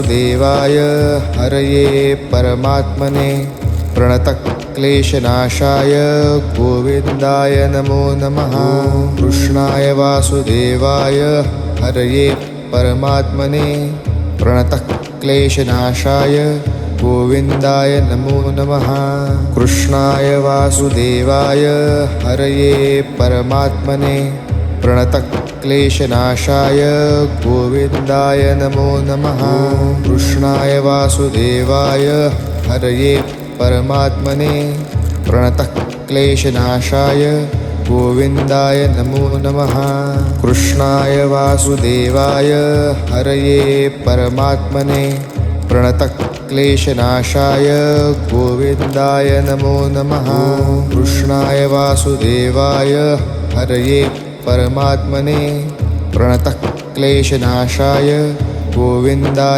देवाय हरये परमात्मने प्रणतक्लेशनाशाय गोविन्दाय नमो नमः। कृष्णाय वासुदेवाय हरये परमात्मने प्रणतक्लेशनाशाय गोविन्दाय नमो नमः। कृष्णाय वासुदेवाय हरये परमात्मने प्रणतक्लेशनाशाय गोविन्दाय नमो नमः। कृष्णाय वासुदेवाय हरये परमात्मने प्रणतक्लेशनाशाय गोविन्दाय नमो नमः। कृष्णाय वासुदेवाय हरये परमात्मने प्रणतक्लेशनाशाय गोविन्दाय नमो नमः। कृष्णाय वासुदेवाय हरये परमात्मने प्रणतक्लेशनाशाय गोविन्दाय